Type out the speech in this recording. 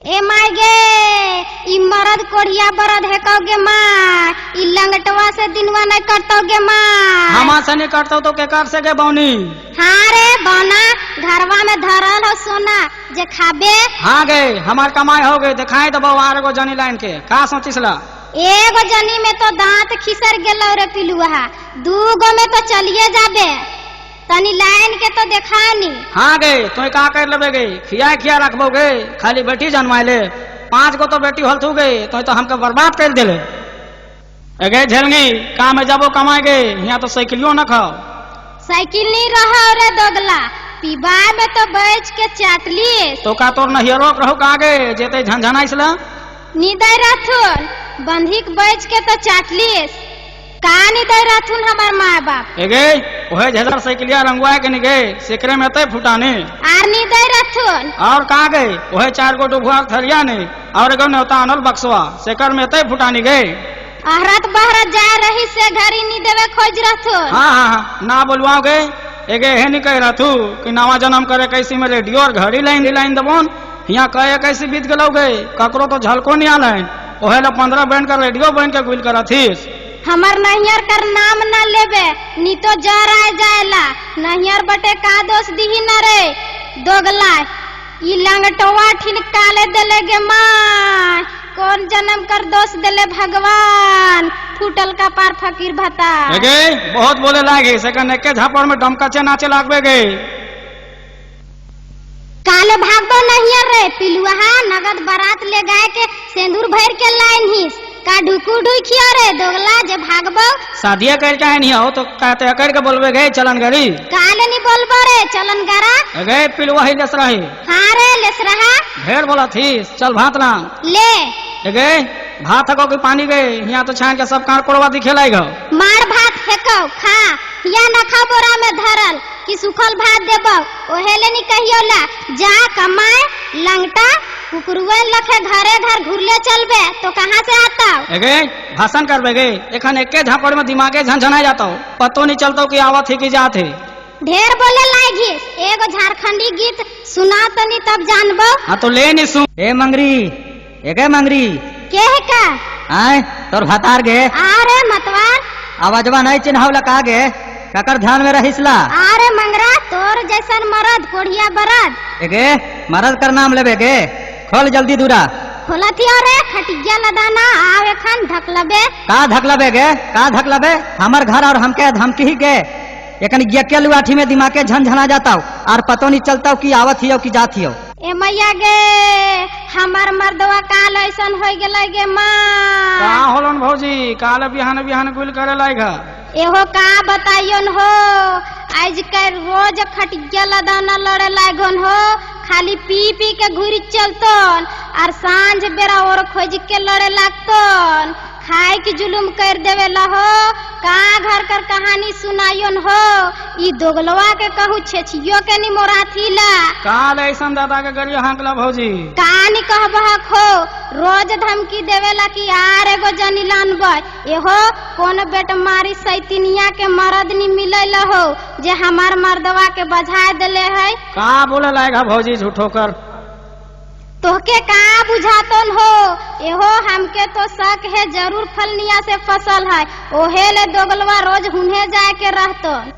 ए माय गे ई मरद कोढ़िया बरद है कहोगे माँ ई लंगटवा से दिनवा नहीं कटोगे माँ। हमा से नहीं कटतो तो के कर से गे बौनी। हाँ रे बौना घरवा में धरल हो सोना जे खाबे। हाँ गे हमार कमाई हो गई दिखाई तो बहु गो जनी लाइन के का सोचिसला। एगो जनी में तो दांत खिसर गेलो रे पिलुआ, दूगो में तो चलिए जाबे, तनी लाइन के तो देखानी। हाँ गे तो का कर लेबे गे खिया रखबो गे खाली बेटी जन्माए ले 5 गो तो बेटी होल तू गे तो हमके बर्बाद कर देले। गे झेलनी काम में जाबो कमाए गे यहाँ तो साइकिलियो न खाओ। साइकिल नहीं रहा रे दोगला पिबा में तो बैठ के चाटली तो का तोर नहियरो रहो कागे जेते झनझनाइसला निदय रहथुन बंधिक बैठ के तो चाटलीस का निदय रहथुन हमार माँ बाप। गे ओहे झेलर साइकिलिया रंगवा के निगे सेकरे में ते फुटाने आर निदय रहथुन और का गए ओहे 4 गो डुबुआ थरिया ने और एगो नेवता अनल बक्सवा सेकर में ते फुटानी गए। अहरत बहरत जा रही से घरी नी देवे खोज रहथुन। हाँ ना बोलवाओ गे एगे हे नहीं कह रहा तू कि नवा जन्म करे कैसी में रेडियो और घड़ी लाइन दबोन यहाँ कहे कैसी बीत गलो गए ककरो तो झलको नहीं आल ओहे 15 बैंड का रेडियो बन के गुल करा थीस। हमर नहियर कर नाम न लेबे नी तो जर आ जाएला नहियर बटे का दोष दीही न रे दोगला ई लंगटवा ठिनकाले देले गे माँ कौन जन्म कर दोष देले भगवान फूटल का पार फकीर भता। गे बहुत बोले लागे सेकंड एक झापड़ में डमकचे नाचे लागबे गे काले भागबो नहियर रे पिलुआ नगद बारात ले गाय के सिंदूर भर के लाइन हिस का ढुकू ढुकिया रे दोगला जे भागबो शादिया कर के नहीं हो तो कहते कर के बोलबे गे चलन गरी काले नहीं बोलबो रे चलन गरा गे पिलुआ ही लेस रही। हाँ रे लेस रहा ढेर बोला थीस चल भात ला ले गे भात हको कि पानी गए यहाँ तो छान के सब काट कोड़वा दिखेलाएगा मार भात फेंको खा या न खा बोरा में धरल कि सुखल भात देबो ओहेले नहीं कहियो ला जा कमाए लंगटा कुकुरुआ लखे घरे घर घुरले चलबे तो कहाँ से आता गे भाषण करबे गे एखन एके झापड़ में दिमागे झनझना जाता पतो नहीं चलता कि आवत है कि जात है। ढेर बोले लागी एगो झारखंडी गीत सुना तो नहीं तब जानबो। हाँ तो ले नहीं सुन ए मंगरी एके मंगरी के है का आए तोर भतार गे आरे मतवार आवाजवा नहीं चिन्हावला का गे ककर ध्यान में रहिसला। आरे मंगरा तोर जैसन मरद कोढ़िया बरद एगे मरद कर नाम लेबे गे खोल जल्दी दूरा खोलती रे खटिया लदाना आवे खान ढकलबे का ढकलबे गे का ढकलबे हमर घर और हमके धमकी ही गे एकन यके लुआठी में दिमागे झनझना जाता और पतो नहीं चलता कि आवत हियो कि जात हियो। ए मैया गे हमार मर्दवा काल ऐसन हो गेलै गे माँ का होलन भौजी काल बिहान गुल करे लायगा एहो का बताइयोन हो आज के रोज खटिया लदाना लड़े लागन हो खाली पी के घुरी चलतन और सांझ बेरा और खोज के लड़े लागतन खाए की जुलुम कर देवे लहो का घर कर कहानी सुनाइयोन हो ई दोगलवा के कहू छेछियो के नी मोराथीला काल ऐसन दादा के गरिया हांकला भौजी कहानी कहबह खो रोज धमकी देवेला कि आर एगो जनी लानबे एहो कौन बेट मारी सैतिनिया के मरद नी मिलल हो जे हमार मर्दवा के बझा देले है। का बोले लायगा भौजी झूठो कर तोहके का बुझातन हो एहो हमके तो शक है जरूर फलनिया से फसल है ओहे ले दोगलवा रोज हुने जाए के रहतन।